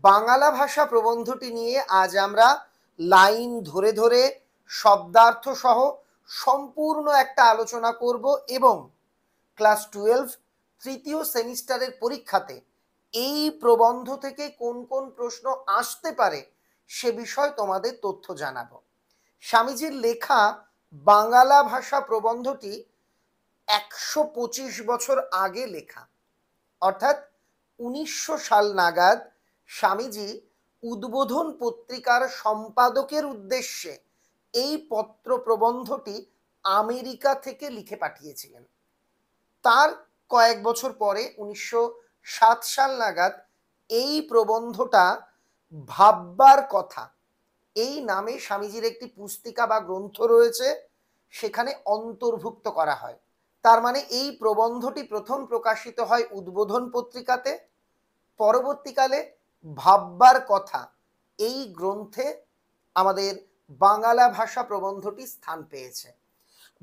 বাংলা ভাষা প্রবন্ধটি নিয়ে আজ আমরা লাইন ধরে ধরে শব্দার্থ সহ সম্পূর্ণ একটা আলোচনা করব এবং ক্লাস 12 তৃতীয় সেমিস্টারের পরীক্ষাতে এই প্রবন্ধ থেকে কোন কোন প্রশ্ন আসতে পারে সে বিষয় তোমাদের তথ্য জানাবো। স্বামীজির লেখা বাংলা ভাষা প্রবন্ধটি 125 বছর আগে লেখা, অর্থাৎ 1900 সাল নাগাদ স্বামীজি উদ্বোধন পত্রিকার সম্পাদকের উদ্দেশ্যে এই পত্র প্রবন্ধটি আমেরিকা থেকে লিখে পাঠিয়েছিলেন। তার কয়েক বছর পরে 1907 সাল নাগাদ এই প্রবন্ধটা ভাববার কথা এই নামে স্বামীজির একটি পুস্তিকা বা গ্রন্থ রয়েছে, সেখানে অন্তর্ভুক্ত করা হয়। তার মানে এই প্রবন্ধটি প্রথম প্রকাশিত হয় উদ্বোধন পত্রিকাতে, পরবর্তীকালে ভাববার কথা এই গ্রন্থে আমাদের বাংলা ভাষা প্রবন্ধটি স্থান পেয়েছে।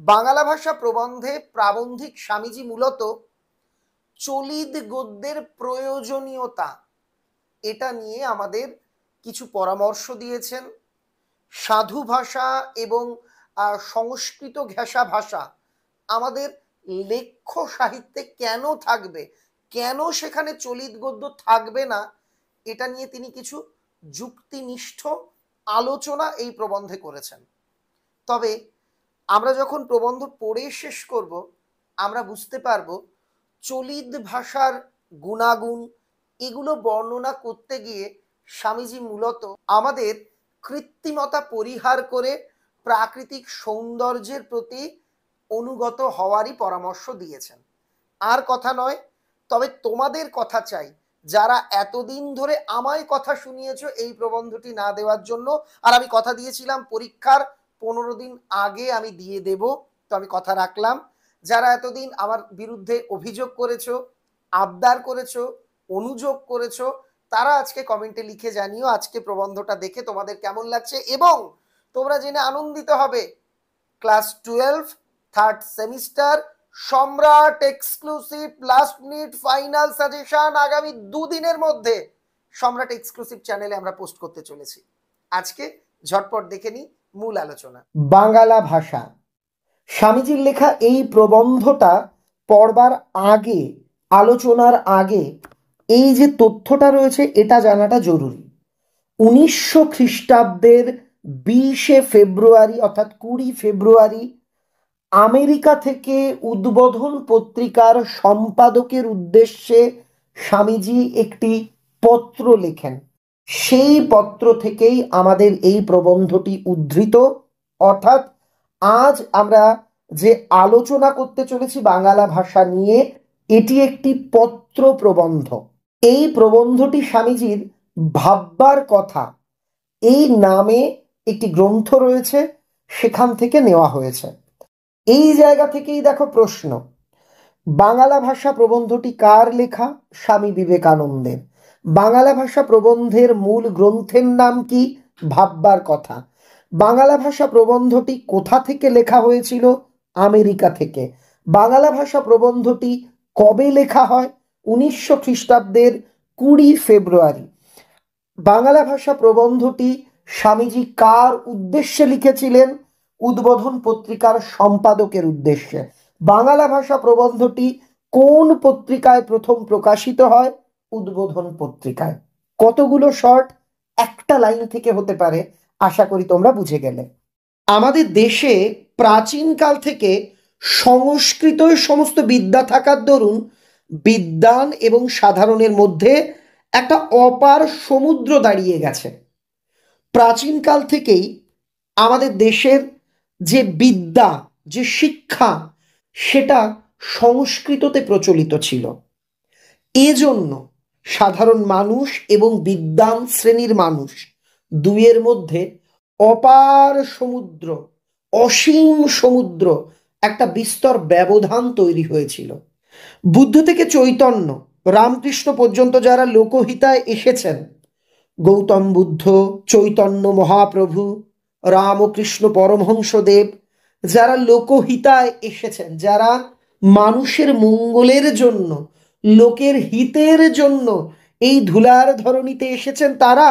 বাংলা ভাষা প্রবন্ধে প্রাবন্ধিক স্বামীজি মূলত চলিত গদ্যের প্রয়োজনীয়তা এটা নিয়ে আমাদের কিছু পরামর্শ দিয়েছেন। সাধু ভাষা এবং সংস্কৃত ঘেঁষা ভাষা আমাদের লেখ্য সাহিত্যে কেন থাকবে, কেন সেখানে চলিত গদ্য থাকবে না, এটা নিয়ে তিনি কিছু যুক্তিনিষ্ঠ আলোচনা এই প্রবন্ধে করেছেন। তবে আমরা যখন প্রবন্ধ পড়ে শেষ করব আমরা বুঝতে পারব চলিত ভাষার গুণাগুণ এগুলো বর্ণনা করতে গিয়ে স্বামীজি মূলত আমাদের কৃত্রিমতা পরিহার করে প্রাকৃতিক সৌন্দর্যের প্রতি অনুগত হওয়ারই পরামর্শ দিয়েছেন। আর কথা নয়, তবে তোমাদের কথা চাই, যারা এতদিন ধরে আমায় কথা শুনিয়েছো এই প্রবন্ধটি না দেওয়ার জন্য। আর আমি কথা দিয়েছিলাম পরীক্ষার 15 দিন আগে আমি দিয়ে দেব, তো আমি কথা রাখলাম। যারা এতদিন আমার বিরুদ্ধে অভিযোগ করেছো, আবদার করেছো, অনুযোগ করেছো, তারা আজকে কমেন্টে লিখে জানিও আজকে প্রবন্ধটা দেখে তোমাদের কেমন লাগছে। এবং তোমরা জেনে আনন্দিত হবে ক্লাস 12 থার্ড সেমিস্টার সম্রাট exclusive last minute final suggestion আগামী 2 দিনের মধ্যে সম্রাট এক্সক্লুসিভ চ্যানেলে আমরা পোস্ট করতে চলেছি। আজকে ঝটপট দেখে নিই মূল আলোচনা। বাংলা ভাষা স্বামীজির লেখা এই প্রবন্ধটা পড়বার আগে, আলোচনার আগে এই যে তথ্যটা রয়েছে এটা জানাটা জরুরি। 1900 খ্রিস্টাব্দের 20 ফেব্রুয়ারি অর্থাৎ 20 ফেব্রুয়ারি আমেরিকা থেকে উদ্বোধন পত্রিকার সম্পাদকের উদ্দেশ্যে স্বামীজি একটি পত্র লেখেন। সেই পত্র থেকেই আমাদের এই প্রবন্ধটি উদ্ধৃত, অর্থাৎ আজ আমরা যে আলোচনা করতে চলেছি বাংলা ভাষা নিয়ে এটি একটি পত্র প্রবন্ধ। এই প্রবন্ধটি স্বামীজির ভাববার কথা এই নামে একটি গ্রন্থ রয়েছে, সেখান থেকে নেওয়া হয়েছে। এই জায়গা থেকেই দেখো প্রশ্ন, বাংলা ভাষা প্রবন্ধটি কার লেখা? স্বামী বিবেকানন্দের। বাংলা ভাষা প্রবন্ধের মূল গ্রন্থের নাম কি? ভাববার কথা। বাংলা ভাষা প্রবন্ধটি কোথা থেকে লেখা হয়েছিল? আমেরিকা থেকে। বাংলা ভাষা প্রবন্ধটি কবে লেখা হয়? 1900 খ্রিস্টাব্দের 20 ফেব্রুয়ারি। বাংলা ভাষা প্রবন্ধটি স্বামীজি কার উদ্দেশ্যে লিখেছিলেন? উদ্বোধন পত্রিকার সম্পাদকের উদ্দেশ্যে। বাংলা ভাষা প্রবন্ধটি কোন পত্রিকায় প্রথম প্রকাশিত হয়? উদ্বোধন পত্রিকায়। কতগুলো শর্ট একটা লাইন থেকে হতে পারে, আশা করি তোমরা বুঝে গেলে। আমাদের দেশে প্রাচীনকাল থেকে সংস্কৃত সমস্ত বিদ্যা থাকার দরুন বিদ্বান এবং সাধারণের মধ্যে একটা অপার সমুদ্র দাঁড়িয়ে গেছে। প্রাচীনকাল থেকেই আমাদের দেশের যে বিদ্যা, যে শিক্ষা, সেটা সংস্কৃততে প্রচলিত ছিল। এজন্য সাধারণ মানুষ এবং বিদ্বান শ্রেণীর মানুষ দুইয়ের মধ্যে অপার সমুদ্র, অসীম সমুদ্র, একটা বিস্তর ব্যবধান তৈরি হয়েছিল। বুদ্ধ থেকে চৈতন্য, রামকৃষ্ণ পর্যন্ত যারা লোকহিতায় এসেছেন, গৌতম বুদ্ধ, চৈতন্য মহাপ্রভু, রামকৃষ্ণ পরমহংসদেব, যারা লোকহিতায় এসেছেন, যারা মানুষের মঙ্গলের জন্য, লোকের হিতের জন্য এই ধুলার ধরণীতে এসেছেন তারা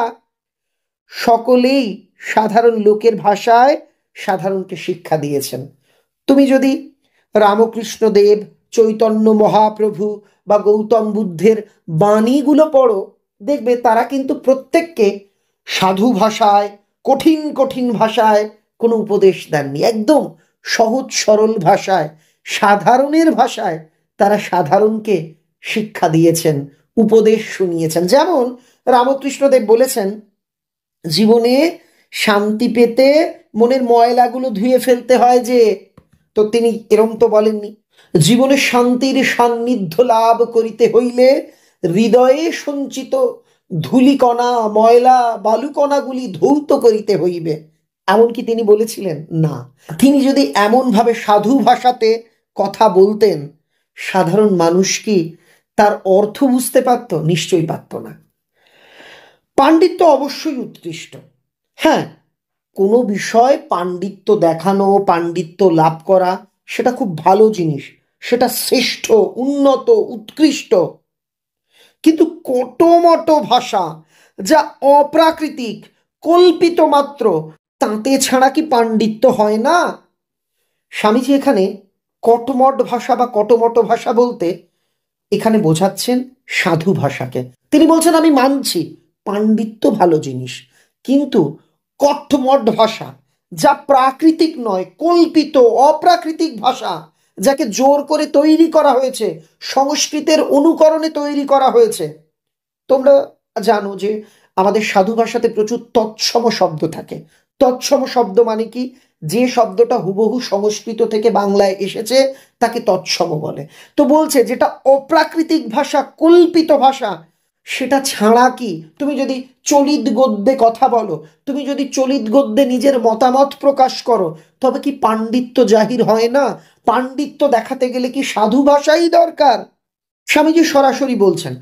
সকলেই সাধারণ লোকের ভাষায় সাধারণকে শিক্ষা দিয়েছেন। তুমি যদি রামকৃষ্ণ দেব, চৈতন্য মহাপ্রভু বা গৌতম বুদ্ধের বাণীগুলো পড়ো, দেখবে তারা কিন্তু প্রত্যেককে সাধু ভাষায়, কঠিন কঠিন ভাষায় কোনো উপদেশ দেননি। একদম সহজ সরল ভাষায়, সাধারণের ভাষায় তারা সাধারণকে শিক্ষা দিয়েছেন, উপদেশ শুনিয়েছেন। যেমন রামকৃষ্ণদেব বলেছেন, জীবনে শান্তি পেতে মনের ময়লাগুলো ধুয়ে ফেলতে হয় যে, তো তিনি এরম তো বলেননি। জীবনে শান্তির সান্নিধ্য লাভ করিতে হইলে হৃদয়ে সঞ্চিত ধূলিকণা, ময়লা, বালুকণাগুলি ধৌত করিতে হইবে, এমনকি তিনি বলেছিলেন? না। তিনি যদি এমনভাবে সাধু ভাষাতে কথা বলতেন, সাধারণ মানুষ কি তার অর্থ বুঝতে পারত? নিশ্চয়ই পারত না। পাণ্ডিত্য অবশ্যই উৎকৃষ্ট। হ্যাঁ, কোনো বিষয় পাণ্ডিত্য দেখানো, পাণ্ডিত্য লাভ করা, সেটা খুব ভালো জিনিস, সেটা শ্রেষ্ঠ, উন্নত, উৎকৃষ্ট। কিন্তু কটমট ভাষা, যা অপ্রাকৃতিক, কল্পিত মাত্র, তাতে ছাড়া কি পাণ্ডিত্য হয় না? স্বামীজি এখানে কটমট ভাষা বা কটমট ভাষা বলতে এখানে বোঝাচ্ছেন সাধু ভাষাকে। তিনি বলছেন, আমি মানছি পাণ্ডিত্য ভালো জিনিস, কিন্তু কটমট ভাষা, যা প্রাকৃতিক নয়, কল্পিত, অপ্রাকৃতিক ভাষা, যাকে জোর করে তৈরি করা হয়েছে, সংস্কৃতের অনুকরণে তৈরি করা হয়েছে। তোমরা জানো যে আমাদের সাধু ভাষাতে প্রচুর তৎসম শব্দ থাকে। তৎসম শব্দ মানে কি? যে শব্দটা হুবহু সংস্কৃত থেকে বাংলায় এসেছে তাকে তৎসম বলে। তো বলছে যেটা অপ্রাকৃতিক ভাষা, কল্পিত ভাষা, সেটা ছাড়া কি তুমি যদি চলিত গদ্যে কথা বলো, তুমি যদি চলিত গদ্যে নিজের মতামত প্রকাশ করো, তবে কি পাণ্ডিত্য জাহির হয় না? পাণ্ডিত্য দেখাতে গেলে কি সাধু ভাষাই দরকার? স্বামীজি সরাসরি বলছেন,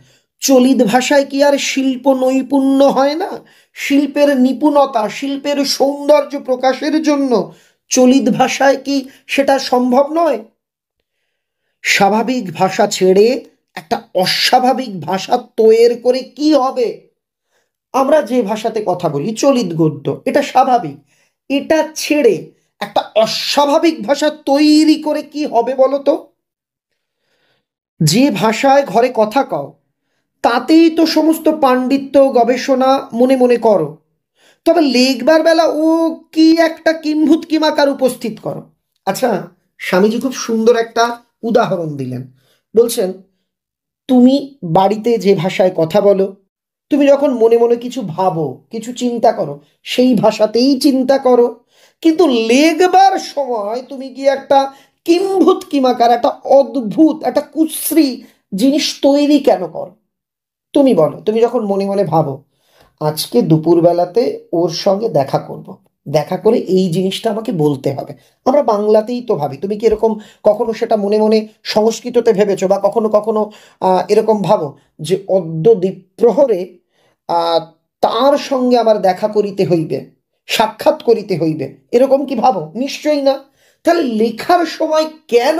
চলিত ভাষায় কি আর শিল্প নৈপুণ্য হয় না? শিল্পের নিপুণতা, শিল্পের সৌন্দর্য প্রকাশের জন্য চলিত ভাষায় কি সেটা সম্ভব নয়? স্বাভাবিক ভাষা ছেড়ে একটা অস্বাভাবিক ভাষা তৈরি করে কি হবে? আমরা যে ভাষাতে কথা বলি, চলিত গদ্য, এটা স্বাভাবিক। এটা ছেড়ে একটা অস্বাভাবিক ভাষা তৈরি করে কি হবে বলো তো? যে ভাষায় ঘরে কথা কও, তাতেই তো সমস্ত পাণ্ডিত্য, গবেষণা মনে মনে করো, তবে লেখবার বেলা ও কি একটা কিম্ভূত কিমাকার উপস্থিত করো। আচ্ছা, স্বামীজি খুব সুন্দর একটা উদাহরণ দিলেন। বলছেন, তুমি বাড়িতে যে ভাষায় কথা বলো, তুমি যখন মনে মনে কিছু ভাবো, কিছু চিন্তা করো, সেই ভাষাতেই চিন্তা করো, কিন্তু লেখবার সময় তুমি কি একটা কিম্ভূত কিমাকার, একটা অদ্ভুত, একটা কুশ্রী জিনিস তৈরি কেন করো? তুমি বলো, তুমি যখন মনে মনে ভাবো আজকে দুপুরবেলাতে ওর সঙ্গে দেখা করব, দেখা করে এই জিনিসটা আমাকে বলতে হবে, আমরা বাংলাতেই তো ভাবি। তুমি কি এরকম কখনো সেটা মনে মনে সংস্কৃততে ভেবেছো? বা কখনো কখনো এরকম ভাবো যে অদ্য দ্বিপ্রহরে আহ, তার সঙ্গে আমার দেখা করিতে হইবে, সাক্ষাৎ করিতে হইবে, এরকম কি ভাবো? নিশ্চয়ই না। তাহলে লেখার সময় কেন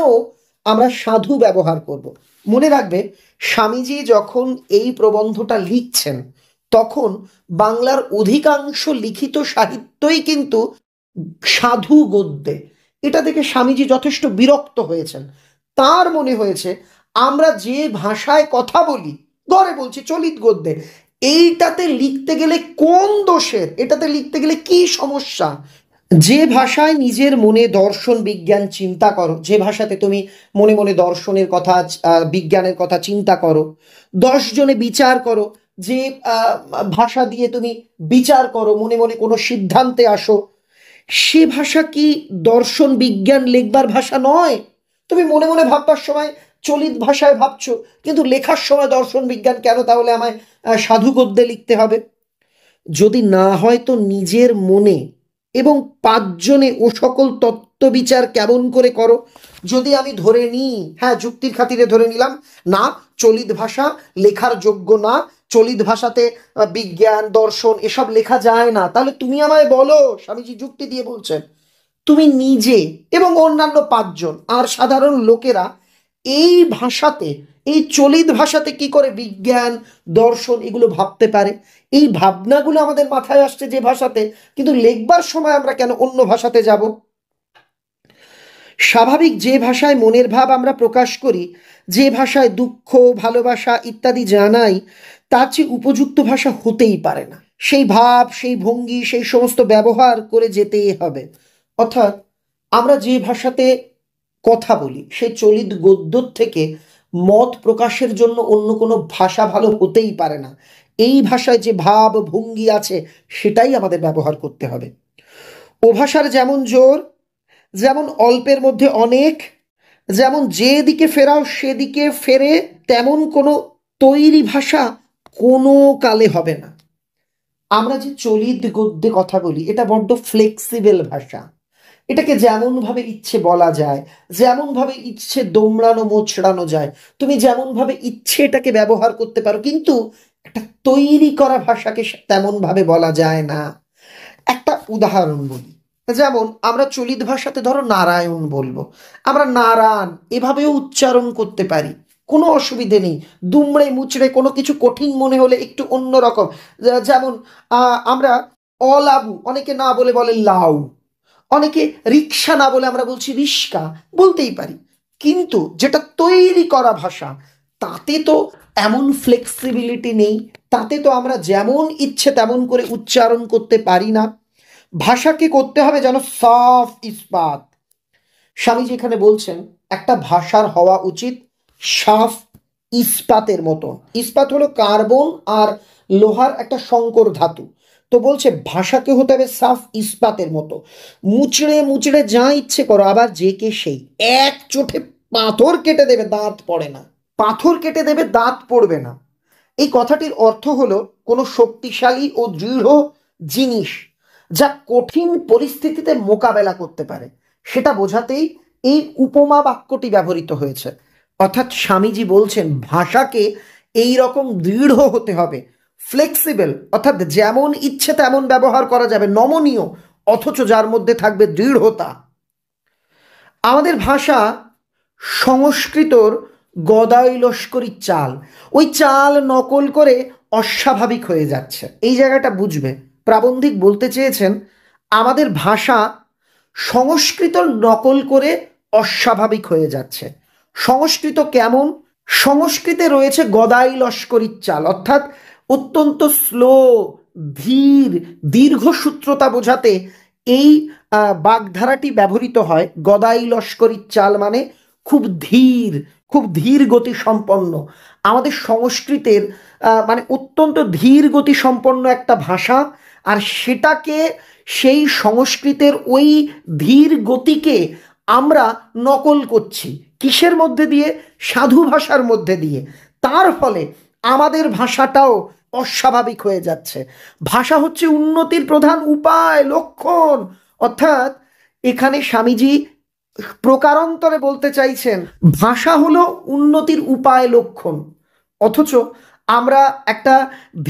আমরা সাধু ব্যবহার করব? মনে রাখবে, স্বামীজি যখন এই প্রবন্ধটা লিখছেন, তখন বাংলার অধিকাংশ লিখিত সাহিত্যই কিন্তু সাধু গদ্যে। এটা দেখে স্বামীজি যথেষ্ট বিরক্ত হয়েছেন। তার মনে হয়েছে আমরা যে ভাষায় কথা বলি, ঘরে বলছি চলিত গদ্যে, এইটাতে লিখতে গেলে কোন দোষের, এটাতে লিখতে গেলে কি সমস্যা? যে ভাষায় নিজের মনে দর্শন বিজ্ঞান চিন্তা করো, যে ভাষাতে তুমি মনে মনে দর্শনের কথা, বিজ্ঞানের কথা চিন্তা করো, 10 জনে বিচার করো, যে ভাষা দিয়ে তুমি বিচার করো, মনে মনে কোনো সিদ্ধান্তে আসো, সে ভাষা কি দর্শন বিজ্ঞান লেখবার ভাষা নয়? তুমি মনে মনে ভাববার সময় চলিত ভাষায় ভাবছো, কিন্তু লেখার সময় দর্শন বিজ্ঞান কেন তাহলে আমায় সাধু গদ্যে লিখতে হবে? যদি না হয় তো নিজের মনে এবং 5 জনে ও সকল তত্ত্ব বিচার কেমন করে করো? যদি আমি ধরে নিই, হ্যাঁ যুক্তির খাতিরে ধরে নিলাম, না চলিত ভাষা লেখার যোগ্য না, চলিত ভাষাতে বিজ্ঞান দর্শন এসব লেখা যায় না, তাহলে তুমি আমায় বলো, স্বামীজি যুক্তি দিয়ে বলছেন, তুমি নিজে এবং অন্যান্য 5 জন আর সাধারণ লোকেরা এই ভাষাতে, এই চলিত ভাষাতে কি করে বিজ্ঞান দর্শন এগুলো ভাবতে পারে, এই ভাবনাগুলো আমাদের মাথায় আসছে যে ভাষাতে, কিন্তু লিখবার সময় আমরা কেন অন্য ভাষাতে যাব? স্বাভাবিক যে ভাষায় মনের ভাব আমরা প্রকাশ করি, যে ভাষায় দুঃখ ভালোবাসা ইত্যাদি জানাই, তার চেয়ে উপযুক্ত ভাষা হতেই পারে না। সেই ভাব সেই ভঙ্গি সেই সমস্ত ব্যবহার করে যেতেই হবে। অর্থাৎ আমরা যে ভাষাতে কথা বলি সেই চলিত গদ্য থেকে মত প্রকাশের জন্য অন্য কোনো ভাষা ভালো হতেই পারে না। এই ভাষায় যে ভাব ভঙ্গি আছে সেটাই আমাদের ব্যবহার করতে হবে। ও ভাষার যেমন জোর, যেমন অল্পের মধ্যে অনেক, যেমন যেদিকে ফেরাও সেদিকে ফেরে, তেমন কোনো তৈরি ভাষা কোনো কালে হবে না। আমরা যে চলিত গদ্যে কথা বলি এটা বড্ড ফ্লেক্সিবল ভাষা, এটাকে যেমন ভাবে ইচ্ছে বলা যায়, যেমন ভাবে ইচ্ছে দোমড়ানো মোচড়ানো যায়, তুমি যেমন ভাবে ইচ্ছে এটাকে ব্যবহার করতে পারো, কিন্তু একটা তৈরি করা ভাষাকে তেমন ভাবে বলা যায় না। একটা উদাহরণ বলি, যেমন আমরা চলিত ভাষাতে ধরো নারায়ণ বলবো, আমরা নারায়ণ এভাবেও উচ্চারণ করতে পারি, কোনো অসুবিধে নেই। দুমড়ে মুচড়ে কোনো কিছু কঠিন মনে হলে একটু অন্যরকম, যেমন আমরা অলাবু অনেকে না বলে বলে লাউ, অনেকে রিক্সা না বলে আমরা বলছি রিস্কা, বলতেই পারি। কিন্তু যেটা তৈরি করা ভাষা তাতে তো এমন ফ্লেক্সিবিলিটি নেই, তাতে তো আমরা যেমন ইচ্ছে তেমন করে উচ্চারণ করতে পারি না। ভাষাকে করতে হবে যেন সাফ ইস্পাত। স্বামীজি এখানে বলছেন একটা ভাষার হওয়া উচিত সাফ ইস্পাতের মতো। ইস্পাত হলো কার্বন আর লোহার একটা সংকর ধাতু। তো বলছে ভাষাকে হতে হবে সাফ ইস্পাতের মতো, মুচড়ে মুচড়ে যা ইচ্ছে করো, আবার যে কে সেই, এক চোটে পাথর কেটে দেবে দাঁত পড়ে না, পাথর কেটে দেবে দাঁত পড়বে না। এই কথাটির অর্থ হলো কোনো শক্তিশালী ও দৃঢ় জিনিস যা কঠিন পরিস্থিতিতে মোকাবেলা করতে পারে সেটা বোঝাতেই এই উপমা বাক্যটি ব্যবহৃত হয়েছে। অর্থাৎ স্বামীজি বলছেন ভাষাকে এই রকম দৃঢ় হতে হবে, ফ্লেক্সিবল, অর্থাৎ যেমন ইচ্ছে তেমন ব্যবহার করা যাবে, নমনীয়, অথচ যার মধ্যে থাকবে দৃঢ়তা। আমাদের ভাষা সংস্কৃতর গদাই লস্করির চাল, ওই চাল নকল করে অস্বাভাবিক হয়ে যাচ্ছে। এই জায়গাটা বুঝবে, প্রাবন্ধিক বলতে চেয়েছেন আমাদের ভাষা সংস্কৃতর নকল করে অস্বাভাবিক হয়ে যাচ্ছে। সংস্কৃত কেমন? সংস্কৃতে রয়েছে গদাই লস্করির চাল, অর্থাৎ অত্যন্ত স্লো, ধীর, দীর্ঘসূত্রতা বোঝাতে এই বাগধারাটি ব্যবহৃত হয়। গদাই লস্করির চাল মানে খুব ধীর, খুব ধীর গতি সম্পন্ন। আমাদের সংস্কৃতের মানে অত্যন্ত ধীর গতি সম্পন্ন একটা ভাষা, আর সেটাকে সেই সংস্কৃতের ওই ধীর গতিকে আমরা নকল করছি কিসের মধ্যে দিয়ে? সাধু ভাষার মধ্যে দিয়ে। তার ফলে আমাদের ভাষাটাও অস্বাভাবিক হয়ে যাচ্ছে। ভাষা হচ্ছে উন্নতির প্রধান উপায়, লক্ষণ। অর্থাৎ এখানে স্বামীজি প্রকারান্তরে বলতে চাইছেন ভাষা হলো উন্নতির উপায়, লক্ষণ। অথচ আমরা একটা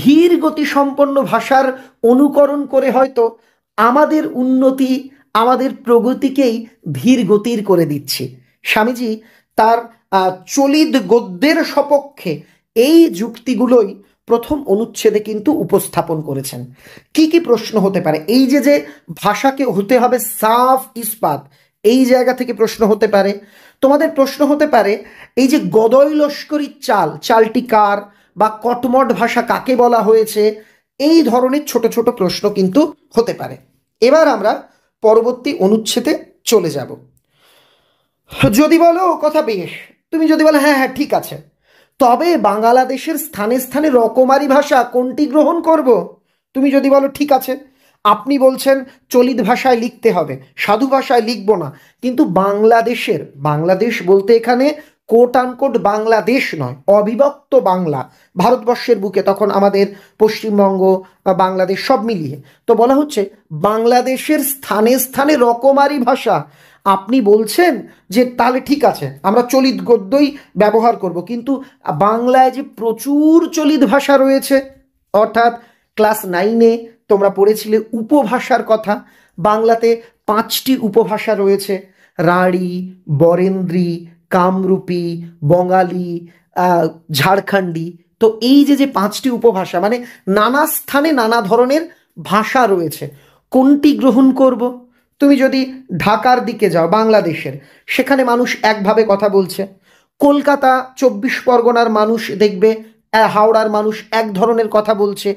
ধীর গতি সম্পন্ন ভাষার অনুকরণ করে হয়তো আমাদের উন্নতি আমাদের প্রগতিকেই ধীর গতির করে দিচ্ছি। স্বামীজি তার চলিত গদ্যের সপক্ষে এই যুক্তিগুলোই প্রথম অনুচ্ছেদে কিন্তু উপস্থাপন করেছেন। কি কি প্রশ্ন হতে পারে? এই যে যে ভাষাকে হতে হবে সাফ ইস্পাত, এই জায়গা থেকে প্রশ্ন হতে পারে। তোমাদের প্রশ্ন হতে পারে এই যে গদই লস্করির চাল, চালটি কার, বা কটমট ভাষা কাকে বলা হয়েছে, এই ধরনের ছোট ছোট প্রশ্ন কিন্তু হতে পারে। এবার আমরা পরবর্তী অনুচ্ছেদে চলে যাব। যদি বলো কথা বেশ, তুমি যদি বলো হ্যাঁ হ্যাঁ ঠিক আছে, তবে বাংলাদেশের স্থানে স্থানে রকমারি ভাষা কোনটি গ্রহণ করব? তুমি যদি বলো ঠিক আছে, আপনি বলছেন চলিত ভাষায় লিখতে হবে, সাধু ভাষায় লিখবো না, কিন্তু বাংলাদেশের, বাংলাদেশ বলতে এখানে কোট আনকোট বাংলাদেশ নয়, অবিভক্ত বাংলা, ভারতবর্ষের বুকে তখন আমাদের পশ্চিমবঙ্গ বাংলাদেশ সব মিলিয়ে, তো বলা হচ্ছে বাংলাদেশের স্থানে স্থানে রকমারি ভাষা। আপনি বলছেন যে তাহলে ঠিক আছে আমরা চলিত গদ্যই ব্যবহার করব, কিন্তু বাংলায় যে প্রচুর চলিত ভাষা রয়েছে, অর্থাৎ ক্লাস 9-এ তোমরা পড়েছিলে উপভাষার কথা। বাংলাতে 5টি উপভাষা রয়েছে, রাঢ়ী, বরেন্দ্রী, কামরূপী, বঙ্গালী, ঝাড়খণ্ডী। তো এই যে যে 5টি উপভাষা, মানে নানা স্থানে নানা ধরনের ভাষা রয়েছে, কোনটি গ্রহণ করব? তুমি যদি ঢাকার দিকে যাও, বাংলাদেশের, সেখানে মানুষ একভাবে কথা বলছে। কলকাতা 24 পরগনার মানুষ দেখবে, হাওড়ার মানুষ এক ধরনের কথা বলছে।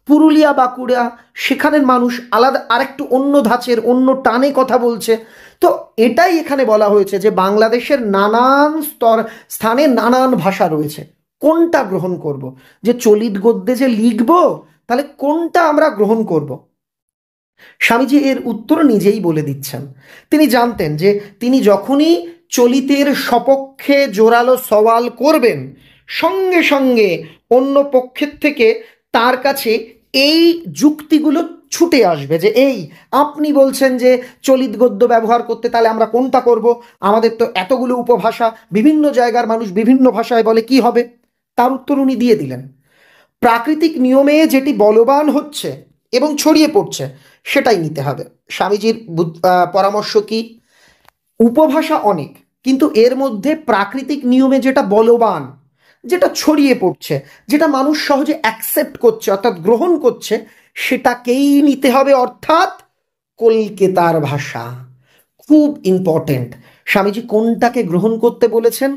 পুরুলিয়া, বাঁকুড়া, সেখানের মানুষ আলাদা আরেকটু অন্য ধাঁচের, অন্য টানে কথা বলছে। তো এটাই এখানে বলা হয়েছে যে বাংলাদেশের নানান স্থানে নানান ভাষা রয়েছে, কোনটা গ্রহণ করব? যে চলিত গদ্যে যে লিখব, তাহলে কোনটা আমরা গ্রহণ করব? স্বামীজি এর উত্তর নিজেই বলে দিচ্ছেন। তিনি জানতেন যে তিনি যখনই চলিতের সপক্ষে জোরালো সওয়াল করবেন, সঙ্গে সঙ্গে অন্য পক্ষের থেকে তার কাছে এই যুক্তিগুলো ছুটে আসবে যে এই আপনি বলছেন যে চলিত গদ্য ব্যবহার করতে, তাহলে আমরা কোনটা করব? আমাদের তো এতগুলো উপভাষা, বিভিন্ন জায়গার মানুষ বিভিন্ন ভাষায় বলে, কি হবে? তার উত্তর উনি দিয়ে দিলেন, প্রাকৃতিক নিয়মে যেটি বলবান হচ্ছে এবং ছড়িয়ে পড়ছে সেটাই নিতে হবে। স্বামীজির পরামর্শ কি? উপভাষা অনেক, কিন্তু এর মধ্যে প্রাকৃতিক নিয়মে যেটা বলবান, যেটা ছড়িয়ে পড়ছে, যেটা মানুষ সহজে অ্যাকসেপ্ট করছে অর্থাৎ গ্রহণ করছে, সেটাকেই নিতে হবে, অর্থাৎ কলকাতার ভাষা। খুব ইম্পর্টেন্ট, স্বামীজি কোনটাকে গ্রহণ করতে বলেছেন?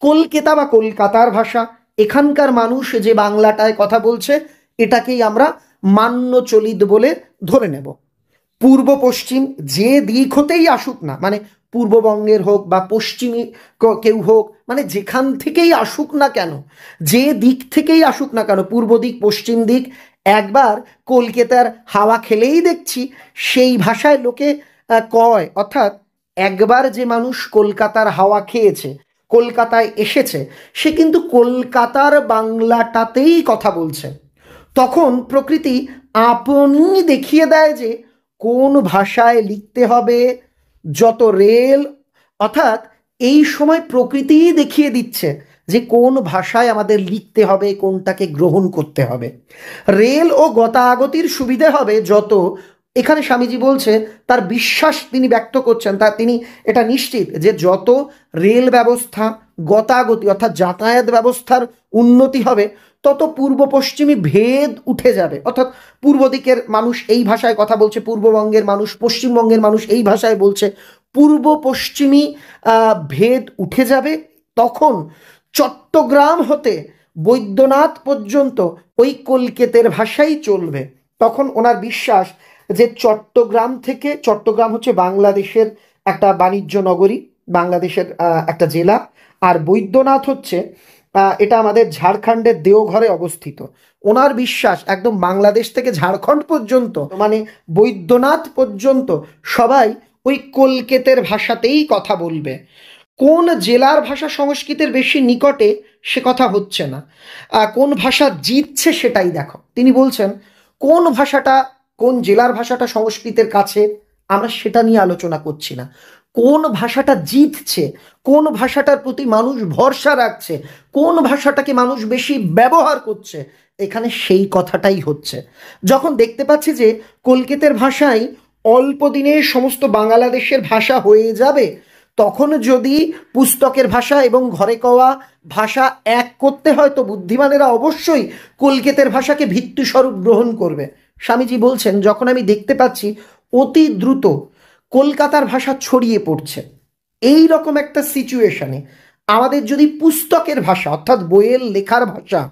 কলকাতা বা কলকাতার ভাষা। এখানকার মানুষ যে বাংলাটায় কথা বলছে, এটাকেই আমরা মান্য চলিত বলে ধরে নেব। পূর্ব পশ্চিম যে দিক হতেই আসুক না, মানে পূর্ববঙ্গের হোক বা পশ্চিমী কেউ হোক, মানে যেখান থেকেই আসুক না কেন, যে দিক থেকেই আসুক না কেন, পূর্ব দিক, পশ্চিম দিক, একবার কলকাতার হাওয়া খেলেই দেখছি সেই ভাষায় লোকে কয়। অর্থাৎ একবার যে মানুষ কলকাতার হাওয়া খেয়েছে, কলকাতায় এসেছে, সে কিন্তু কলকাতার বাংলাটাতেই কথা বলছে। তখন প্রকৃতি আপনি দেখিয়ে দেয় যে কোন ভাষায় লিখতে হবে, যত রেল, অর্থাৎ এই সময় প্রকৃতিই দেখিয়ে দিচ্ছে যে কোন ভাষায় আমাদের লিখতে হবে, কোনটাকে গ্রহণ করতে হবে। রেল ও গতাগতির সুবিধে হবে যত, এখানে স্বামীজি বলছে তার বিশ্বাস তিনি ব্যক্ত করছেন, তা তিনি এটা নিশ্চিত যে যত রেল ব্যবস্থা, গতাগতি অর্থাৎ যাতায়াত ব্যবস্থার উন্নতি হবে, তত পূর্ব পশ্চিমী ভেদ উঠে যাবে। অর্থাৎ পূর্ব দিকের মানুষ এই ভাষায় কথা বলছে, পূর্ববঙ্গের মানুষ, পশ্চিমবঙ্গের মানুষ এই ভাষায় বলছে, পূর্ব পশ্চিমী ভেদ উঠে যাবে। তখন চট্টগ্রাম হতে বৈদ্যনাথ পর্যন্ত ওই কলকাতার ভাষাই চলবে। তখন ওনার বিশ্বাস যে চট্টগ্রাম থেকে, চট্টগ্রাম হচ্ছে বাংলাদেশের একটা বাণিজ্য নগরী, বাংলাদেশের একটা জেলা, আর বৈদ্যনাথ হচ্ছে এটা আমাদের ঝাড়খণ্ডের দেওঘরে অবস্থিত। ওনার বিশ্বাস একদম বাংলাদেশ থেকে ঝাড়খণ্ড পর্যন্ত, মানে বৈদ্যনাথ পর্যন্ত সবাই ওই কলকাতার ভাষাতেই কথা বলবে। কোন জেলার ভাষা সংস্কৃতের বেশি নিকটে সে কথা হচ্ছে না, কোন ভাষা জিতছে সেটাই দেখো। তিনি বলছেন কোন ভাষাটা, কোন জেলার ভাষাটা সংস্কৃতের কাছে, আমরা সেটা নিয়ে আলোচনা করছি না। কোন ভাষাটা জিতছে, কোন ভাষাটার প্রতি মানুষ ভরসা রাখছে, কোন ভাষাটাকে মানুষ বেশি ব্যবহার করছে, এখানে সেই কথাটাই হচ্ছে। যখন দেখতে পাচ্ছি যে কলকাতার ভাষাই অল্প দিনে সমস্ত বাংলাদেশের ভাষা হয়ে যাবে, তখন যদি পুস্তকের ভাষা এবং ঘরে কওয়া ভাষা এক করতে হয়, তো বুদ্ধিমানেরা অবশ্যই কলকাতার ভাষাকে ভিত্তিস্বরূপ গ্রহণ করবে। স্বামীজি বলছেন যখন আমি দেখতে পাচ্ছি অতি দ্রুত কলকাতার ভাষা ছড়িয়ে পড়ছে, এই রকম একটা সিচুয়েশনে আমাদের যদি পুস্তকের ভাষা অর্থাৎ বইয়ের লেখার ভাষা,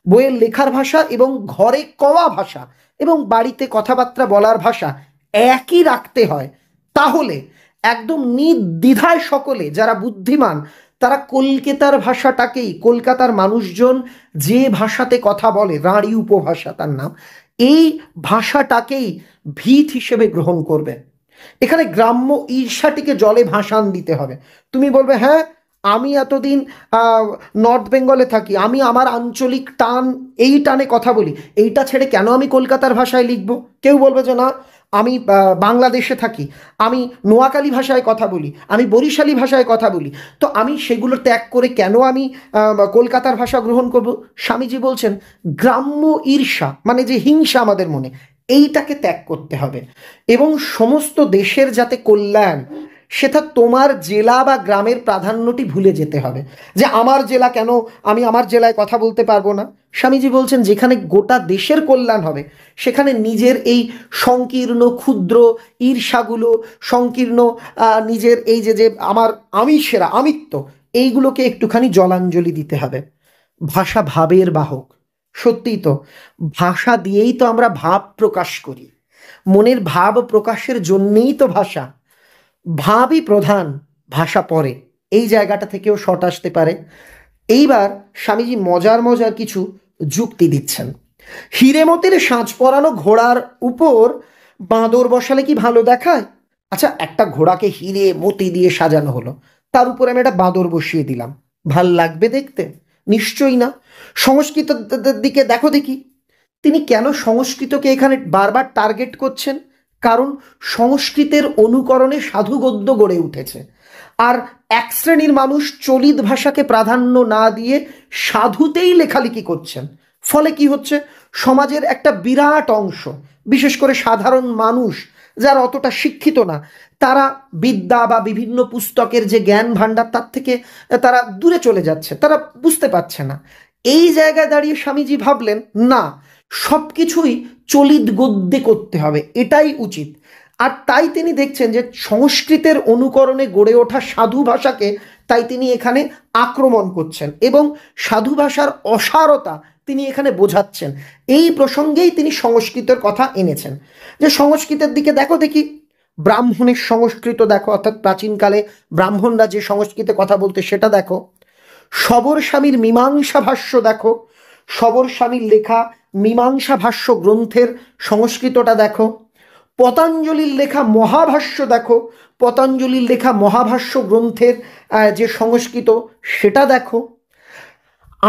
বইয়ের লেখার ভাষা এবং ঘরে কওয়া ভাষা এবং বাড়িতে কথাবার্তা বলার ভাষা একই রাখতে হয়, তাহলে একদম নির্দ্বিধায় সকলে যারা বুদ্ধিমান তারা কলকাতার ভাষাটাকেই, কলকাতার মানুষজন যে ভাষাতে কথা বলে, রাঢ়ী উপভাষা তার নাম, এই ভাষাটাকেই ভিত হিসেবে গ্রহণ করবে। এখানে গ্রাম্য ঈর্ষাটিকে জলে ভাসান দিতে হবে। তুমি বলবে হ্যাঁ আমি এতদিন নর্থ বেঙ্গলে থাকি, আমি আমার আঞ্চলিক টান, এই টানে কথা বলি, এইটা ছেড়ে কেন আমি কলকাতার ভাষায় লিখব? কেউ বলবে যে না আমি বাংলাদেশে থাকি, আমি নোয়াখালী ভাষায় কথা বলি, আমি বরিশালী ভাষায় কথা বলি, তো আমি সেগুলো ত্যাগ করে কেন আমি কলকাতার ভাষা গ্রহণ করব? স্বামীজি বলছেন গ্রাম্য ঈর্ষা মানে যে হিংসা আমাদের মনে, এইটাকে ত্যাগ করতে হবে এবং সমস্ত দেশের যাতে কল্যাণ সেটা তোমার জেলা বা গ্রামের প্রাধান্যটি ভুলে যেতে হবে, যে আমার জেলা কেন, আমি আমার জেলায় কথা বলতে পারবো না। স্বামীজি বলছেন যেখানে গোটা দেশের কল্যাণ হবে সেখানে নিজের এই সংকীর্ণ ক্ষুদ্র ঈর্ষাগুলো, সংকীর্ণ নিজের এই যে যে আমার আমি সেরা আমিত্ব, এইগুলোকে একটুখানি জলাঞ্জলি দিতে হবে। ভাষা ভাবের বাহক, সত্যিই তো ভাষা দিয়েই তো আমরা ভাব প্রকাশ করি, মনের ভাব প্রকাশের জন্যেই তো ভাষা। ভাবই প্রধান, ভাষা পরে, এই জায়গাটা থেকেও শর্ট আসতে পারে। এইবার স্বামীজি মজার মজার কিছু যুক্তি দিচ্ছেন। হিরেমতির সাজ পরানো ঘোড়ার উপর বাঁদর বসালে কি ভালো দেখায়? আচ্ছা, একটা ঘোড়াকে হিরে মতি দিয়ে সাজানো হলো, তার উপরে আমি একটা বাঁদর বসিয়ে দিলাম, ভাল লাগবে দেখতে? নিশ্চয়ই না। সংস্কৃতের দিকে দেখো দেখি, তিনি কেন সংস্কৃতকে এখানে বারবার টার্গেট করছেন? কারণ সংস্কৃতের অনুকরণে সাধু গদ্য গড়ে উঠেছে, আর এক শ্রেণীর মানুষ চলিত ভাষাকে প্রাধান্য না দিয়ে সাধুতেই লেখালেখি করছেন। ফলে কি হচ্ছে, সমাজের একটা বিরাট অংশ, বিশেষ করে সাধারণ মানুষ যারা অতটা শিক্ষিত না, তারা বিদ্যা বা বিভিন্ন পুস্তকের যে জ্ঞান ভাণ্ডার তার থেকে তারা দূরে চলে যাচ্ছে, তারা বুঝতে পারছে না। এই জায়গায় দাঁড়িয়ে স্বামীজি ভাবলেন না, সব কিছুই চলিত গদ্যে করতে হবে, এটাই উচিত। আর তাই তিনি দেখছেন যে সংস্কৃতের অনুকরণে গড়ে ওঠা সাধু ভাষাকে তাই তিনি এখানে আক্রমণ করছেন এবং সাধু ভাষার অসারতা তিনি এখানে বোঝাচ্ছেন। এই প্রসঙ্গেই তিনি সংস্কৃতের কথা এনেছেন, যে সংস্কৃতের দিকে দেখো দেখি, ব্রাহ্মণের সংস্কৃত দেখো, অর্থাৎ প্রাচীনকালে ব্রাহ্মণরা যে সংস্কৃতে কথা বলতে সেটা দেখো। সবর স্বামীর মীমাংসা ভাষ্য দেখো, সবর স্বামীর লেখা মীমাংসা ভাষ্য গ্রন্থের সংস্কৃতটা দেখো। পতঞ্জলির লেখা মহাভাষ্য দেখো, পতঞ্জলির লেখা মহাভাষ্য গ্রন্থের যে সংস্কৃত সেটা দেখো।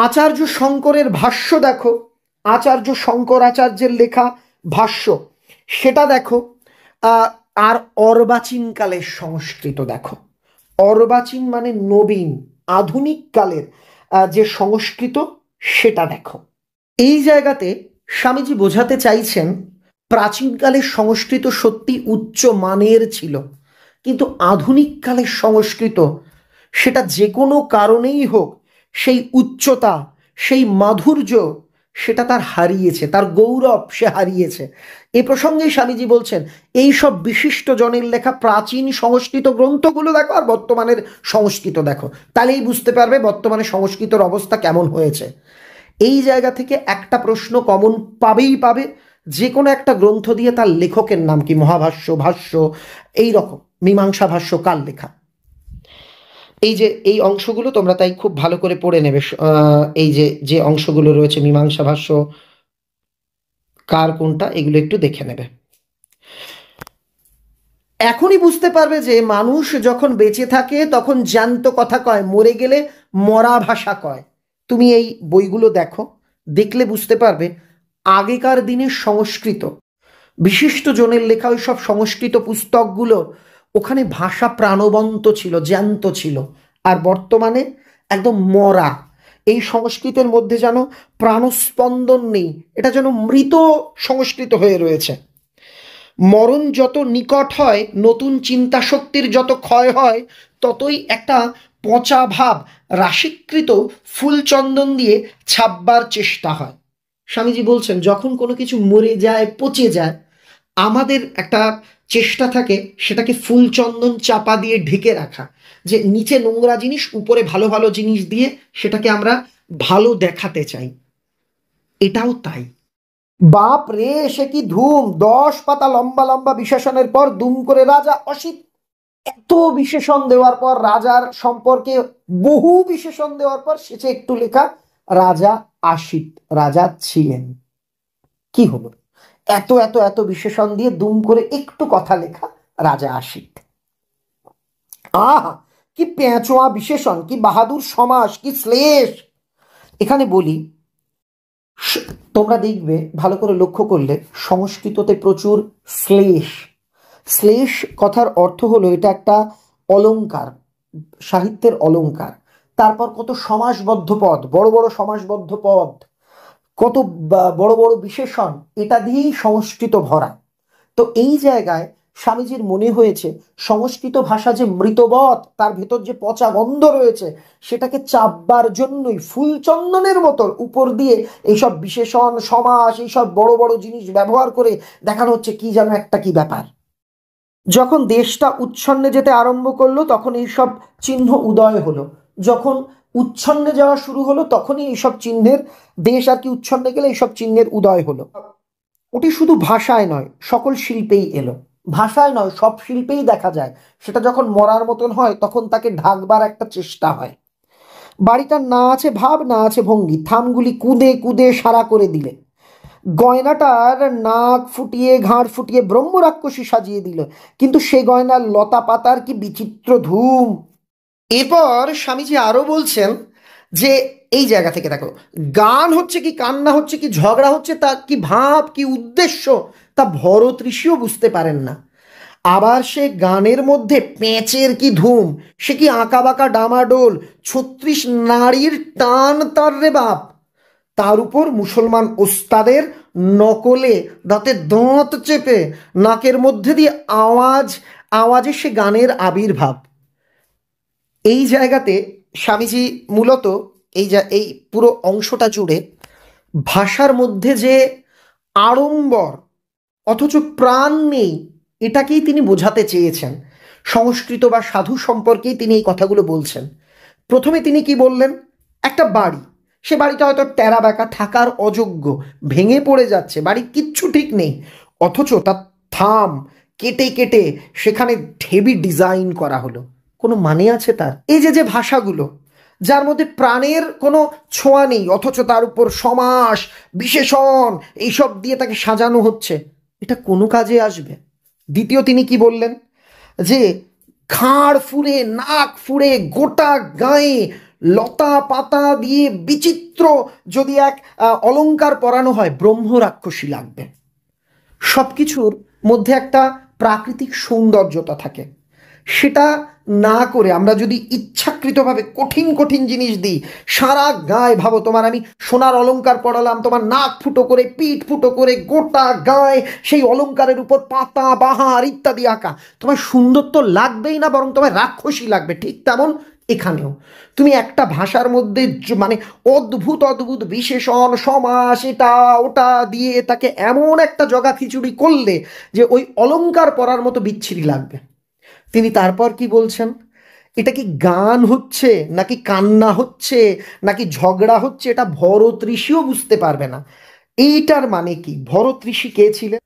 আচার্য শঙ্করের ভাষ্য দেখো, আচার্য শঙ্করাচার্যের লেখা ভাষ্য সেটা দেখো। আর অর্বাচীন কালের সংস্কৃত দেখো। অর্বাচীন মানে নবীন, আধুনিক কালের যে সংস্কৃত সেটা দেখো। এই জায়গাতে স্বামীজি বোঝাতে চাইছেন প্রাচীনকালের সংস্কৃত সত্যি উচ্চ মানের ছিল, কিন্তু আধুনিক কালের সংস্কৃত সেটা যে কোনো কারণেই হোক সেই উচ্চতা, সেই মাধুর্য সেটা তার হারিয়েছে, তার গৌরব সে হারিয়েছে। এ প্রসঙ্গে স্বামীজি বলছেন এই সব বিশিষ্ট জনের লেখা প্রাচীন সংস্কৃত গ্রন্থগুলো দেখো আর বর্তমানের সংস্কৃত দেখো, তাহলেই বুঝতে পারবে বর্তমানে সংস্কৃতর অবস্থা কেমন হয়েছে। এই জায়গা থেকে একটা প্রশ্ন কমন পাবেই পাবে, যে কোনো একটা গ্রন্থ দিয়ে তার লেখকের নাম কি, মহাভাষ্য, ভাষ্য, এই রকম মীমাংসা ভাষ্য কার লেখা। এই যে এই অংশগুলো তোমরা তাই খুব ভালো করে পড়ে নেবে, এই যে যে অংশগুলো রয়েছে মীমাংসা ভাষ্য কার কোনটা, এগুলো একটু দেখে নেবে। এখনই বুঝতে পারবে যে মানুষ যখন বেঁচে থাকে তখন জ্যান্ত কথা কয়, মরে গেলে মরা ভাষা কয়। তুমি এই বইগুলো দেখো, দেখলে বুঝতে পারবে আগেকার দিনের সংস্কৃত, বিশিষ্ট জনের লেখা ওই সব সংস্কৃত পুস্তকগুলো, ওখানে ভাষা প্রাণবন্ত ছিল, জ্যান্ত ছিল। আর বর্তমানে একদম মরা, এই সংস্কৃতের মধ্যে যেন প্রাণস্পন্দন নেই, এটা যেন মৃত সংস্কৃত হয়ে রয়েছে। মরণ যত নিকট হয়, নতুন চিন্তা শক্তির যত ক্ষয় হয়, ততই একটা পচা ভাব রাশিকৃত ফুলচন্দন দিয়ে ছাপবার চেষ্টা হয়। স্বামীজি বলছেন যখন কোনো কিছু মরে যায়, পচে যায়, আমাদের একটা চেষ্টা থাকে সেটাকে ফুলচন্দন চাপা দিয়ে ঢেকে রাখা, যে নিচে নোংরা জিনিস, উপরে ভালো ভালো জিনিস দিয়ে সেটাকে আমরা ভালো দেখাতে চাই। এটাও তাই। বাপ রে, সে কি ধুম! 10 পাতা লম্বা লম্বা বিশেষণের পর দুম করে রাজা অসিত। এত বিশেষণ দেওয়ার পর, রাজার সম্পর্কে বহু বিশেষণ দেওয়ার পর শেষে একটু লেখা রাজা আসিত, রাজা ছিলেন। কি হলো? এত এত এত বিশেষণ দিয়ে দুম করে একটু কথা লেখা রাজা আসিত। আহা, কি পেঁচোয়া বিশেষণ, কি বাহাদুর সমাস, কি শ্লেষ! এখানে বলি, তোমরা দেখবে ভালো করে লক্ষ্য করলে সংস্কৃততে প্রচুর শ্লেষ। শ্লেষ কথার অর্থ হলো এটা একটা অলংকার, সাহিত্যের অলংকার। তারপর কত সমাসবদ্ধ পদ, বড় বড় সমাসবদ্ধ পদ, কত বড় বড় বিশেষণ, এটা দিয়েই সংস্কৃত ভরা। তো এই জায়গায় স্বামীজির মনে হয়েছে সংস্কৃত ভাষা যে মৃতবৎ, তার ভেতর যে পচা গন্ধ রয়েছে, সেটাকে চাপবার জন্যই ফুলচন্দনের মতো উপর দিয়ে এইসব বিশেষণ, সমাস, এইসব বড় বড় জিনিস ব্যবহার করে দেখানো হচ্ছে কি যেন একটা কি ব্যাপার। যখন দেশটা উচ্ছন্নে যেতে আরম্ভ করলো তখন এইসব চিহ্ন উদয় হলো। যখন উচ্ছন্নে যাওয়া শুরু হলো তখনই এইসব চিহ্নের, দেশ আর কি উচ্ছন্নে গেলে এইসব চিহ্নের উদয় হলো। ওটি শুধু ভাষায় নয়, সকল শিল্পেই এলো। ভাষায় নয়, সব শিল্পেই দেখা যায়। সেটা যখন মরার মতন হয় তখন তাকে ঢাকবার একটা চেষ্টা হয়। বাড়িটার না আছে ভাব, না আছে ভঙ্গি, থামগুলি কুঁদে কুঁদে সারা করে দিলে। গয়নাটার নাক ফুটিয়ে ঘাড় ফুটিয়ে ব্রহ্ম রাক্ষসী সাজিয়ে দিল, কিন্তু সে গয়নার লতা পাতার কি বিচিত্র ধুম। এরপর স্বামীজি আরো বলছেন যে এই জায়গা থেকে দেখো, গান হচ্ছে কি, কান্না হচ্ছে কি, ঝগড়া হচ্ছে, তা কি ভাব, কি উদ্দেশ্য, তা ভরত ঋষিও বুঝতে পারেন না। আবার সে গানের মধ্যে পেঁচের কি ধুম, সে কি আঁকা বাঁকা ডামাডোল, 36 নারীর টান তার রে বাপ। তার উপর মুসলমান ওস্তাদের নকলে দাঁতে দাঁত চেপে নাকের মধ্যে দিয়ে আওয়াজে সে গানের আবির্ভাব। এই জায়গাতে স্বামীজি মূলত এই পুরো অংশটা জুড়ে ভাষার মধ্যে যে আড়ম্বর অথচ প্রাণ নেই, এটাকেই তিনি বোঝাতে চেয়েছেন। সংস্কৃত বা সাধু সম্পর্কেই তিনি এই কথাগুলো বলছেন। প্রথমে তিনি কি বললেন, একটা বাড়ি, সে বাড়িটা হয়তো টেরা বেঁকা, থাকার অযোগ্য, ভেঙে পড়ে যাচ্ছে, বাড়ির কিচ্ছু ঠিক নেই, অথচ তার থাম কেটে কেটে সেখানে হেভি ডিজাইন করা হলো। কোনো মানে আছে তার? এই যে যে ভাষাগুলো যার মধ্যে প্রাণের কোনো ছোঁয়া নেই, অথচ তার উপর সমাস, বিশেষণ এইসব দিয়ে তাকে সাজানো হচ্ছে, এটা কোনো কাজে আসবে? দ্বিতীয় তিনি কি বললেন, যে ঘাড় ফুঁড়ে নাক ফুঁড়ে গোটা গায়ে লতা পাতা দিয়ে বিচিত্র যদি এক অলংকার পরানো হয়, ব্রহ্ম রাক্ষসী লাগবে। সব কিছুর মধ্যে একটা প্রাকৃতিক সৌন্দর্যতা থাকে। সেটা না করে আমরা যদি ইচ্ছাকৃতভাবে কঠিন কঠিন জিনিস দিই, সারা গায়ে, ভাবো তোমার আমি সোনার অলংকার পরালাম, তোমার নাক ফুটো করে, পিঠ ফুটো করে, গোটা গায়ে সেই অলংকারের উপর পাতা বাহার ইত্যাদি আঁকা, তোমার সুন্দর তো লাগবেই না, বরং তোমার রাক্ষসী লাগবে। ঠিক তেমন এখানেও তুমি একটা ভাষার মধ্যে মানে অদ্ভুত অদ্ভুত বিশেষণ, সমাস, এটা ওটা দিয়ে তাকে এমন একটা জগা খিচুড়ি করলে যে ওই অলংকার পরার মতো বিচ্ছিরি লাগবে। তিনি তারপর কি বলছেন, এটা কি গান হচ্ছে নাকি কান্না হচ্ছে নাকি ঝগড়া হচ্ছে, এটা ভরত ঋষিও বুঝতে পারবে না। এইটার মানে কি? ভরত ঋষি কে ছিলেন?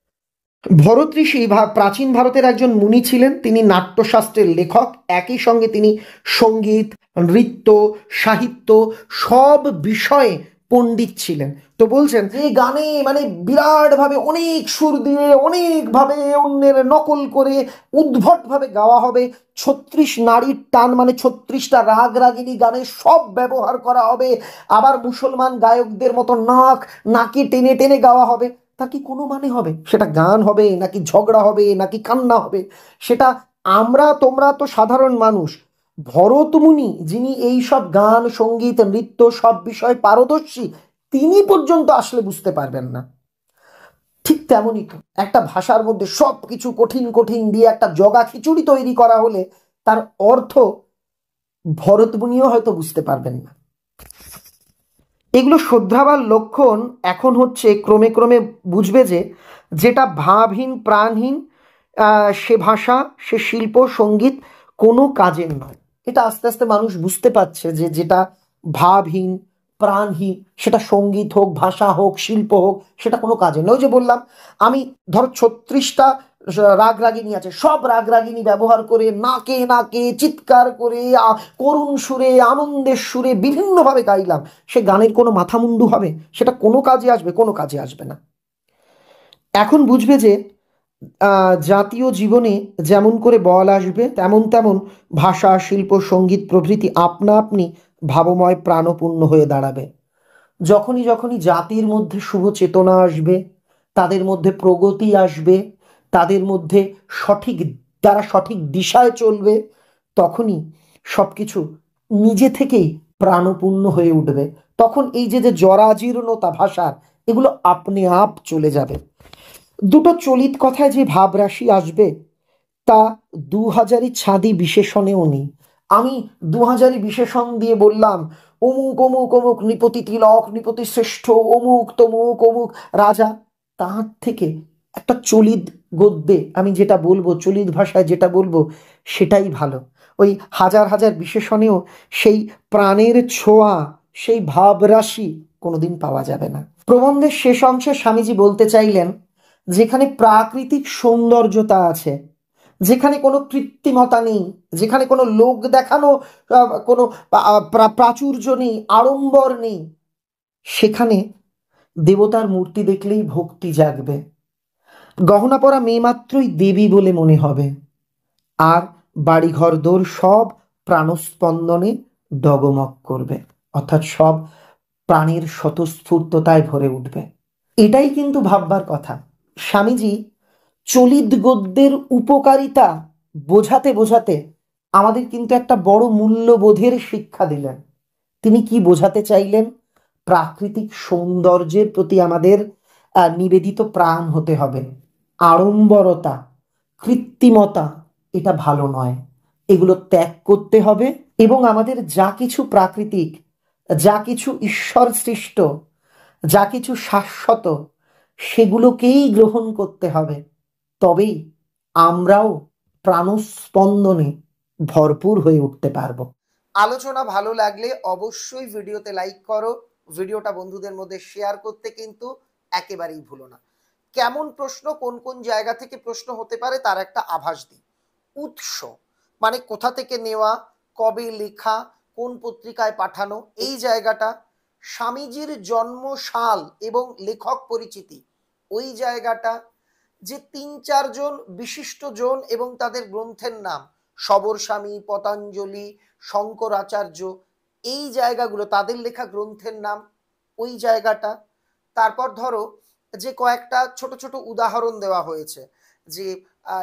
ভরত ঋষি প্রাচীন ভারতের একজন মুনি ছিলেন। তিনি নাট্যশাস্ত্রের লেখক, একই সঙ্গে তিনি সঙ্গীত, নৃত্য, সাহিত্য সব বিষয়ে পণ্ডিত ছিলেন। তো বলছেন যে গানে মানে বিরাটভাবে অনেক সুর দিয়ে অনেকভাবে অন্যের নকল করে উদ্ভটভাবে গাওয়া হবে, 36 নারীর টান মানে 36টা রাগ রাগিনী গানে সব ব্যবহার করা হবে, আবার মুসলমান গায়কদের মতো নাকে টেনে টেনে গাওয়া হবে। তা কি কোনো মানে হবে? সেটা গান হবে নাকি ঝগড়া হবে নাকি কান্না হবে, সেটা আমরা তোমরা তো সাধারণ মানুষ, ভরত মুনি যিনি এই সব গান সঙ্গীত নৃত্য সব বিষয়ে পারদর্শী, তিনি পর্যন্ত আসলে বুঝতে পারবেন না। ঠিক তেমনই তো একটা ভাষার মধ্যে সব কিছু কঠিন কঠিন দিয়ে একটা জগা খিচুড়ি তৈরি করা হলে তার অর্থ ভরত মুনিও হয়তো বুঝতে পারবেন না। এগুলো শোধরাবার লক্ষণ এখন হচ্ছে ক্রমে ক্রমে বুঝবে যে যেটা ভাবহীন প্রাণহীন, সে ভাষা, সে শিল্প সঙ্গীত কোনো কাজের নয়। এটা আস্তে আস্তে মানুষ বুঝতে পারছে যে যেটা ভাবহীন প্রাণহীন, সেটা সঙ্গীত হোক, ভাষা হোক, শিল্প হোক, সেটা কোনো কাজের নয়। ওই যে বললাম আমি, ধরো 36টা রাগ রাগিনী আছে, সব রাগ রাগিনী ব্যবহার করে নাকে নাকে চিৎকার করে করুণ সুরে আনন্দের সুরে বিভিন্নভাবে গাইলাম, সে গানের কোনো মাথা মুন্ডু হবে? সেটা কোনো কাজে আসবে? কোনো কাজে আসবে না। এখন বুঝবে যে জাতীয় জীবনে যেমন করে বল আসবে, তেমন তেমন ভাষা শিল্প সঙ্গীত প্রভৃতি আপনা আপনি ভাবময় প্রাণপূর্ণ হয়ে দাঁড়াবে। যখনই যখনই জাতির মধ্যে শুভ চেতনা আসবে, তাদের মধ্যে প্রগতি আসবে, তাদের মধ্যে তারা সঠিক দিশায় চলবে, তখনই সবকিছু নিজে থেকেই প্রাণপূর্ণ হয়ে উঠবে। তখন এই যে যে জরাজীর্ণতা ভাষার, এগুলো আপনি আপ চলে যাবে। দুটো চলিত কথায় যে ভাবরাশি আসবে, তা 2000 ছাদি বিশেষণেও নেই। আমি 2000 বিশেষণ দিয়ে বললাম অমুক অমুক অমুক নৃপতি তিলক, নৃপতি শ্রেষ্ঠ, অমুক তমুক অমুক রাজা, তার থেকে একটা চলিত গদ্যে আমি যেটা বলবো, চলিত ভাষায় যেটা বলবো সেটাই ভালো। ওই হাজার হাজার বিশেষণেও সেই প্রাণের ছোঁয়া, সেই ভাবরাশি কোনোদিন পাওয়া যাবে না। প্রবন্ধের শেষ অংশে স্বামীজি বলতে চাইলেন, যেখানে প্রাকৃতিক সৌন্দর্যতা আছে, যেখানে কোনো কৃত্রিমতা নেই, যেখানে কোনো লোক দেখানো কোনো প্রাচুর্য নেই, আড়ম্বর নেই, সেখানে দেবতার মূর্তি দেখলেই ভক্তি জাগবে, গহনা পরা মেয়ে মাত্রই দেবী বলে মনে হবে, আর বাড়িঘর দোর সব প্রাণস্পন্দনে ডগমগ করবে, অর্থাৎ সব প্রাণের স্বতঃস্ফূর্ততায় ভরে উঠবে। এটাই কিন্তু ভাববার কথা। স্বামীজি চলিত গদ্যের উপকারিতা বোঝাতে বোঝাতে আমাদের কিন্তু একটা বড় মূল্যবোধের শিক্ষা দিলেন। তিনি কি বোঝাতে চাইলেন? প্রাকৃতিক সৌন্দর্যের প্রতি আমাদের নিবেদিত প্রাণ হতে হবে। আড়ম্বরতা, কৃত্রিমতা এটা ভালো নয়, এগুলো ত্যাগ করতে হবে এবং আমাদের যা কিছু প্রাকৃতিক, যা কিছু ঈশ্বর সৃষ্ট, যা কিছু শাশ্বত, সেগুলোকেই গ্রহণ করতে হবে। তবেই আমরাও প্রাণস্পন্দনে ভরপুর হয়ে উঠতে পারবো। আলোচনা ভালো লাগলে অবশ্যই ভিডিওতে লাইক করো, ভিডিওটা বন্ধুদের মধ্যে শেয়ার করতে কিন্তু একেবারেই ভুলো না। কেমন প্রশ্ন, কোন কোন জায়গা থেকে প্রশ্ন হতে পারে তার একটা আভাস দিই। উৎস মানে কোথা থেকে নেওয়া, কবে লেখা, কোন পত্রিকায় পাঠানো, এই জায়গাটা। স্বামীজির জন্মসাল এবং লেখক পরিচিতি, ওই জায়গাটা। যে 3-4 জন বিশিষ্ট জন এবং তাদের গ্রন্থের নাম, সবর স্বামী, পতঞ্জলি, শঙ্করাচার্য, এই জায়গাগুলো, তাদের লেখা গ্রন্থের নাম, ওই জায়গাটা। তারপর ধরো যে কয়েকটা ছোট ছোট উদাহরণ দেওয়া হয়েছে, যে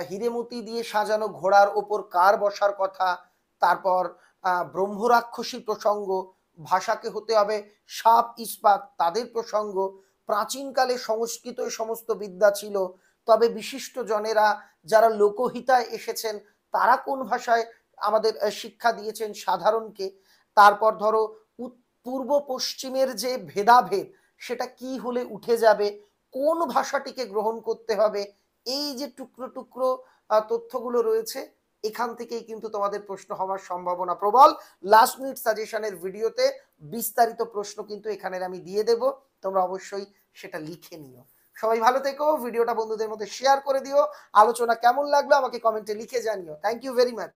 হীরেমতি দিয়ে সাজানো ঘোড়ার ওপর কার বসার কথা, তারপর ব্রহ্মরাক্ষসী প্রসঙ্গ, ভাষাকে হতে হবে সাপ ইস্পাত, তাদের প্রসঙ্গ, প্রাচীনকালে সংস্কৃত সমস্ত বিদ্যা ছিল, তবে বিশিষ্ট জনেরা যারা লোকহিতায় এসেছেন তারা কোন ভাষায় আমাদের শিক্ষা দিয়েছেন সাধারণকে। তারপর ধরো পূর্ব পশ্চিমের যে ভেদাভেদ সেটা কি হলে উঠে যাবে, কোন ভাষাটিকে গ্রহণ করতে হবে, এই যে টুকরো টুকরো তথ্যগুলো রয়েছে, এখান থেকেই কিন্তু তোমাদের প্রশ্ন হওয়ার সম্ভাবনা প্রবল। লাস্ট মিনিট সাজেশনের ভিডিওতে বিস্তারিত প্রশ্ন কিন্তু এখানে আমি দিয়ে দেব, তোমরা অবশ্যই সেটা লিখে নিও। সবাই ভালো থেকো, ভিডিওটা বন্ধুদের মধ্যে শেয়ার করে দিও। আলোচনা কেমন লাগলো আমাকে কমেন্টে লিখে জানিও। Thank you very much.